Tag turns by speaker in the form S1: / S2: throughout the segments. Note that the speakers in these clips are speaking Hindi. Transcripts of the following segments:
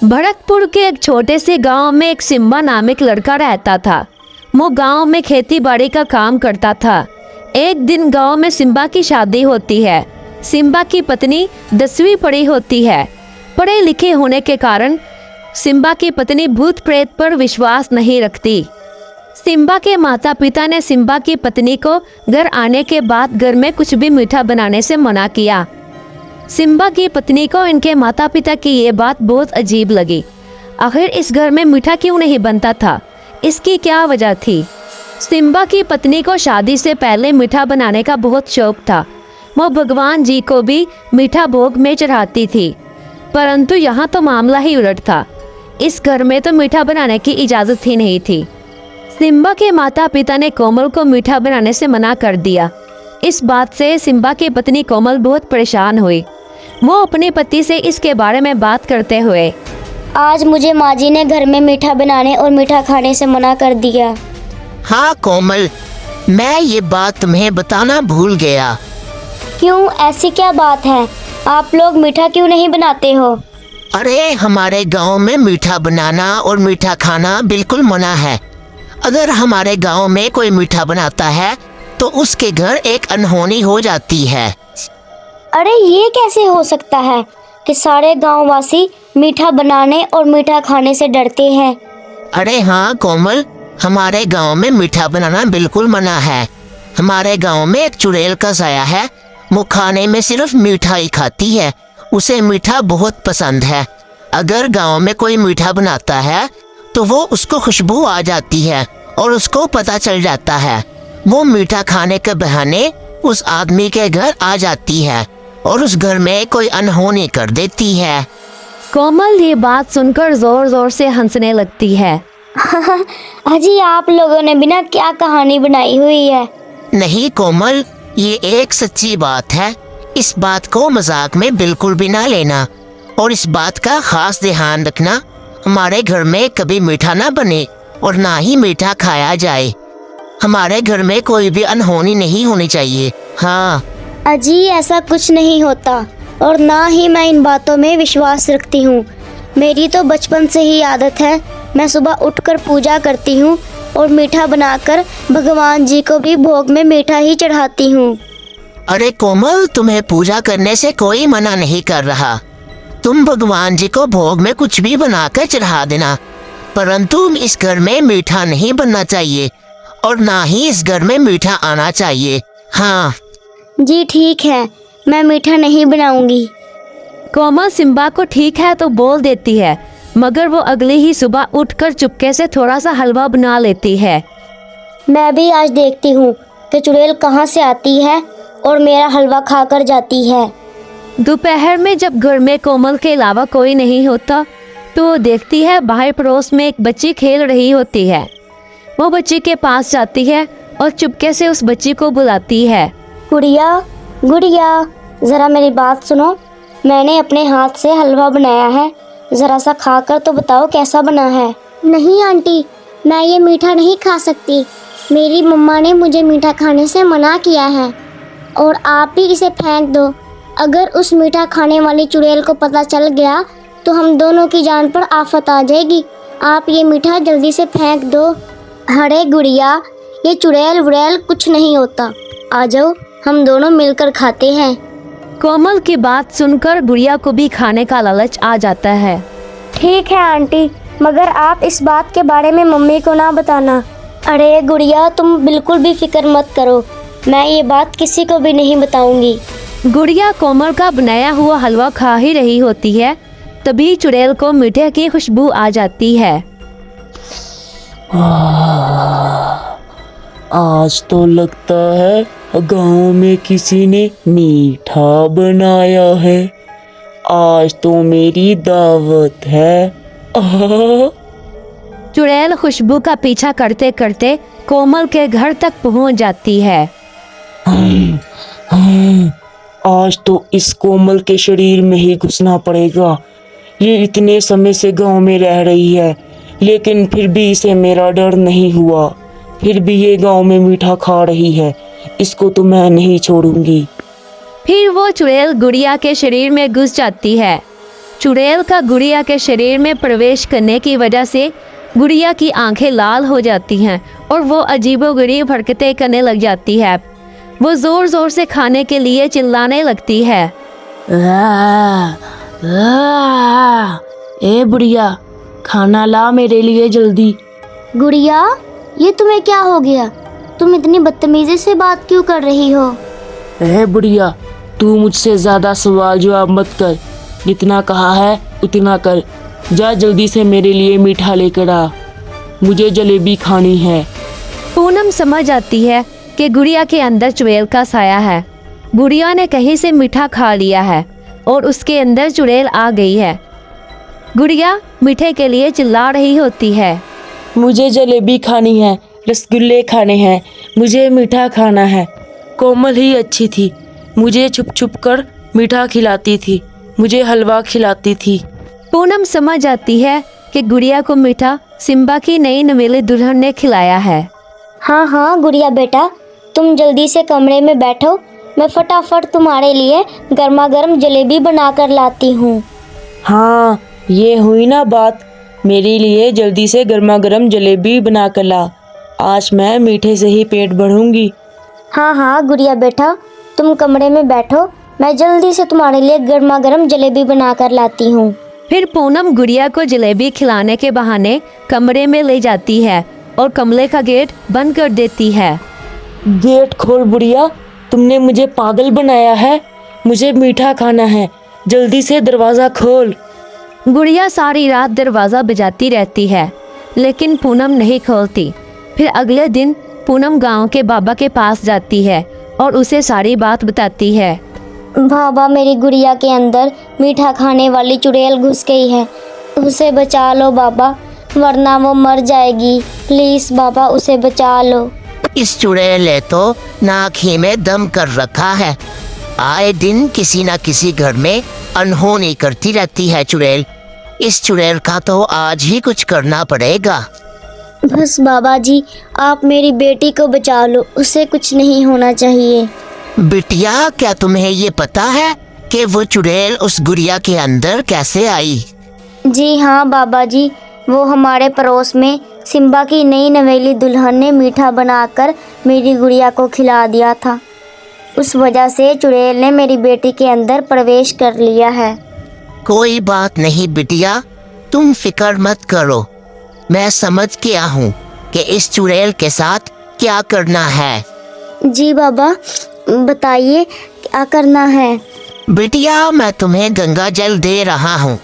S1: भरतपुर के एक छोटे से गांव में एक सिम्बा नामक लड़का रहता था। वो गांव में खेती बाड़ी का काम करता था। एक दिन गांव में सिम्बा की शादी होती है। सिम्बा की पत्नी 10वीं पढ़ी होती है। पढ़े लिखे होने के कारण सिम्बा की पत्नी भूत प्रेत पर विश्वास नहीं रखती। सिम्बा के माता पिता ने सिम्बा की पत्नी को घर आने के बाद घर में कुछ भी मीठा बनाने से मना किया। सिम्बा की पत्नी को इनके माता पिता की ये बात बहुत अजीब लगी। आखिर इस घर में मीठा क्यों नहीं बनता था? इसकी क्या वजह थी? सिम्बा की पत्नी को शादी से पहले मीठा बनाने का बहुत शौक था। वो भगवान जी को भी मीठा भोग में चढ़ाती थी। परंतु यहाँ तो मामला ही उलट था। इस घर में तो मीठा बनाने की इजाज़त ही नहीं थी। सिम्बा के माता पिता ने कोमल को मीठा बनाने से मना कर दिया। इस बात से सिम्बा की पत्नी कोमल बहुत परेशान हुई। वो अपने पति से इसके बारे में बात करते हुए,
S2: आज मुझे माँ जी ने घर में मीठा बनाने और मीठा खाने से मना कर दिया।
S3: हाँ कोमल, मैं ये बात तुम्हें बताना भूल गया।
S2: क्यों, ऐसी क्या बात है? आप लोग मीठा क्यों नहीं बनाते हो?
S3: अरे हमारे गांव में मीठा बनाना और मीठा खाना बिल्कुल मना है। अगर हमारे गांव में कोई मीठा बनाता है तो उसके घर एक अनहोनी हो जाती है।
S2: अरे ये कैसे हो सकता है कि सारे गांववासी मीठा बनाने और मीठा खाने से डरते हैं?
S3: अरे हाँ कोमल, हमारे गांव में मीठा बनाना बिल्कुल मना है। हमारे गांव में एक चुड़ैल का साया है। वो खाने में सिर्फ मीठा ही खाती है। उसे मीठा बहुत पसंद है। अगर गांव में कोई मीठा बनाता है तो वो उसको खुशबू आ जाती है और उसको पता चल जाता है। वो मीठा खाने के बहाने उस आदमी के घर आ जाती है और उस घर में कोई अनहोनी कर देती है।
S1: कोमल ये बात सुनकर जोर जोर से हंसने लगती है।
S2: अजी, आप लोगों ने बिना क्या कहानी बनाई हुई है।
S3: नहीं कोमल, ये एक सच्ची बात है। इस बात को मजाक में बिल्कुल भी ना लेना और इस बात का खास ध्यान रखना, हमारे घर में कभी मीठा ना बने और ना ही मीठा खाया जाए। हमारे घर में कोई भी अनहोनी नहीं होनी चाहिए। हाँ
S2: अजी, ऐसा कुछ नहीं होता और ना ही मैं इन बातों में विश्वास रखती हूँ। मेरी तो बचपन से ही आदत है। मैं सुबह उठकर पूजा करती हूँ और मीठा बनाकर भगवान जी को भी भोग में मीठा ही चढ़ाती हूँ।
S3: अरे कोमल, तुम्हें पूजा करने से कोई मना नहीं कर रहा। तुम भगवान जी को भोग में कुछ भी बनाकर चढ़ा देना, परंतु इस घर में मीठा नहीं बनना चाहिए और ना ही इस घर में मीठा आना चाहिए। हाँ
S2: जी ठीक है, मैं मीठा नहीं बनाऊंगी।
S1: कोमल सिम्बा को ठीक है तो बोल देती है, मगर वो अगली ही सुबह उठकर चुपके से थोड़ा सा हलवा बना लेती है।
S2: मैं भी आज देखती हूँ कि चुड़ैल कहाँ से आती है और मेरा हलवा खाकर जाती है।
S1: दोपहर में जब घर में कोमल के अलावा कोई नहीं होता तो वो देखती है बाहर पड़ोस में एक बच्ची खेल रही होती है। वो बच्ची के पास जाती है और चुपके से उस बच्ची को बुलाती है।
S2: गुड़िया, गुड़िया, ज़रा मेरी बात सुनो। मैंने अपने हाथ से हलवा बनाया है, ज़रा सा खाकर तो बताओ कैसा बना है। नहीं आंटी, मैं ये मीठा नहीं खा सकती। मेरी मम्मा ने मुझे मीठा खाने से मना किया है और आप ही इसे फेंक दो। अगर उस मीठा खाने वाली चुड़ैल को पता चल गया तो हम दोनों की जान पर आफत आ जाएगी। आप ये मीठा जल्दी से फेंक दो। अरे गुड़िया, ये चुड़ैल वुड़ैल कुछ नहीं होता। आ जाओ, हम दोनों मिलकर खाते हैं।
S1: कोमल की बात सुनकर गुड़िया को भी खाने का लालच आ जाता है।
S2: ठीक है आंटी, मगर आप इस बात के बारे में मम्मी को ना बताना। अरे गुड़िया, तुम बिल्कुल भी फिक्र मत करो, मैं ये बात किसी को भी नहीं बताऊंगी।
S1: गुड़िया कोमल का बनाया हुआ हलवा खा ही रही होती है, तभी चुड़ैल को मीठे की खुशबू आ जाती है।
S4: आज तो लगता है गांव में किसी ने मीठा बनाया है। आज तो मेरी दावत है।
S1: चुड़ैल खुशबू का पीछा करते करते कोमल के घर तक पहुंच जाती है।
S4: आज तो इस कोमल के शरीर में ही घुसना पड़ेगा। ये इतने समय से गांव में रह रही है, लेकिन फिर भी इसे मेरा डर नहीं हुआ। फिर भी ये गांव में मीठा खा रही है। इसको तो मैं नहीं छोड़ूंगी।
S1: फिर वो चुड़ैल गुड़िया के शरीर में घुस जाती है। चुड़ैल का गुड़िया के शरीर में प्रवेश करने की वजह से गुड़िया की आंखें लाल हो जाती हैं और वो अजीबोगरीब हरकतें करने लग जाती है। वो ज़ोर ज़ोर से खाने के लिए चिल्लाने लगती है।
S4: ए बुढ़िया, खाना ला मेरे लिए जल्दी।
S2: गुड़िया, ये तुम्हें क्या हो गया? तुम इतनी बदतमीजी से बात क्यों कर रही हो?
S4: ए बुढ़िया, तू मुझसे ज्यादा सवाल जवाब मत कर। जितना कहा है उतना कर। जा जल्दी से मेरे लिए मीठा लेकर आ, मुझे जलेबी खानी है।
S1: पूनम समझ आती है कि गुड़िया के अंदर चुड़ैल का साया है। गुड़िया ने कहीं से मीठा खा लिया है और उसके अंदर चुड़ैल आ गई है। गुड़िया मीठे के लिए चिल्ला रही होती है।
S4: मुझे जलेबी खानी है, रसगुल्ले खाने हैं, मुझे मीठा खाना है। कोमल ही अच्छी थी, मुझे छुप छुप कर मीठा खिलाती थी, मुझे हलवा खिलाती थी।
S1: पूनम समझ आती है कि गुड़िया को मीठा सिम्बा की नई नवेली दुल्हन ने खिलाया है।
S2: हाँ हाँ गुड़िया बेटा, तुम जल्दी से कमरे में बैठो, मैं फटाफट तुम्हारे लिए गर्मा गर्म जलेबी बनाकर लाती हूँ।
S4: हाँ, ये हुई ना बात। मेरे लिए जल्दी से गर्मा गर्म जलेबी बना कर ला, आज मैं मीठे से ही पेट भरूंगी।
S2: हाँ हाँ गुड़िया बेटा, तुम कमरे में बैठो, मैं जल्दी से तुम्हारे लिए गर्मा गर्म जलेबी बनाकर लाती हूँ।
S1: फिर पूनम गुड़िया को जलेबी खिलाने के बहाने कमरे में ले जाती है और कमरे का गेट बंद कर देती है।
S4: गेट खोल बुढ़िया, तुमने मुझे पागल बनाया है। मुझे मीठा खाना है, जल्दी से दरवाज़ा खोल।
S1: गुड़िया सारी रात दरवाज़ा बजाती रहती है लेकिन पूनम नहीं खोलती। फिर अगले दिन पूनम गांव के बाबा के पास जाती है और उसे सारी बात बताती है।
S2: बाबा, मेरी गुड़िया के अंदर मीठा खाने वाली चुड़ैल घुस गई है, उसे बचा लो बाबा, वरना वो मर जाएगी। प्लीज़ बाबा, उसे बचा लो।
S3: इस चुड़ैल ने तो नाक ही में दम कर रखा है। आए दिन किसी न किसी घर में अनहोनी करती रहती है चुड़ैल। इस चुड़ैल का तो आज ही कुछ करना पड़ेगा।
S2: बस बाबा जी, आप मेरी बेटी को बचा लो, उसे कुछ नहीं होना चाहिए।
S3: बिटिया, क्या तुम्हें ये पता है कि वो चुड़ैल उस गुड़िया के अंदर कैसे आई?
S2: जी हाँ बाबा जी, वो हमारे पड़ोस में सिम्बा की नई नवेली दुल्हन ने मीठा बनाकर मेरी गुड़िया को खिला दिया था। उस वजह से चुड़ैल ने मेरी बेटी के अंदर प्रवेश कर लिया है।
S3: कोई बात नहीं बिटिया, तुम फिक्र मत करो। मैं समझ गया हूँ कि इस चुड़ैल के साथ क्या करना है।
S2: जी बाबा, बताइए क्या करना है।
S3: बिटिया, मैं तुम्हें गंगा जल दे रहा हूँ।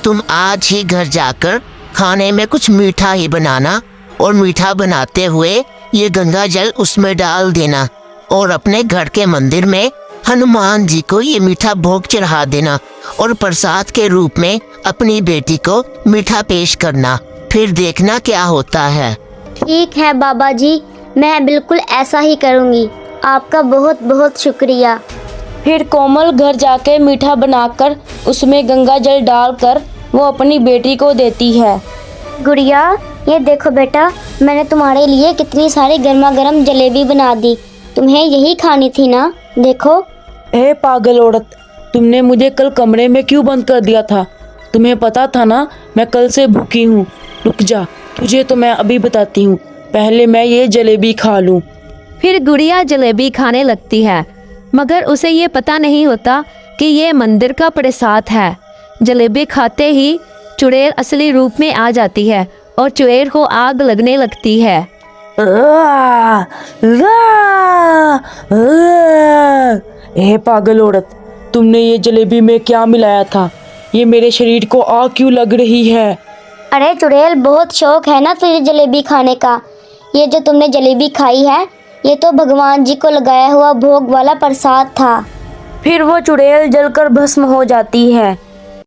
S3: तुम आज ही घर जाकर खाने में कुछ मीठा ही बनाना और मीठा बनाते हुए ये गंगा जल उसमें डाल देना और अपने घर के मंदिर में हनुमान जी को ये मीठा भोग चढ़ा देना और प्रसाद के रूप में अपनी बेटी को मीठा पेश करना। फिर देखना क्या होता है।
S2: ठीक है बाबा जी, मैं बिल्कुल ऐसा ही करूँगी। आपका बहुत बहुत शुक्रिया।
S4: फिर कोमल घर जाके मीठा बनाकर उसमें गंगा जल डालकर वो अपनी बेटी को देती है।
S2: गुड़िया, ये देखो बेटा, मैंने तुम्हारे लिए कितनी सारी गर्मा गर्म जलेबी बना दी। तुम्हें यही खानी थी ना? देखो।
S4: ए पागल औरत, तुमने मुझे कल कमरे में क्यों बंद कर दिया था? तुम्हें पता था ना मैं कल से भूखी हूँ। रुक जा, तुझे तो मैं अभी बताती हूँ, पहले मैं ये जलेबी खा लूँ।
S1: फिर गुड़िया जलेबी खाने लगती है मगर उसे ये पता नहीं होता कि ये मंदिर का प्रसाद है। जलेबी खाते ही चुड़ैल असली रूप में आ जाती है और चुड़ैल को आग लगने लगती है।
S4: ए पागल औरत, तुमने ये जलेबी में क्या मिलाया था? ये मेरे शरीर को आग क्यों लग रही है?
S2: अरे चुड़ैल, बहुत शौक है ना तुझे जलेबी खाने का। ये जो तुमने जलेबी खाई है, ये तो भगवान जी को लगाया हुआ भोग वाला प्रसाद था।
S4: फिर वो चुड़ैल जलकर भस्म हो जाती है।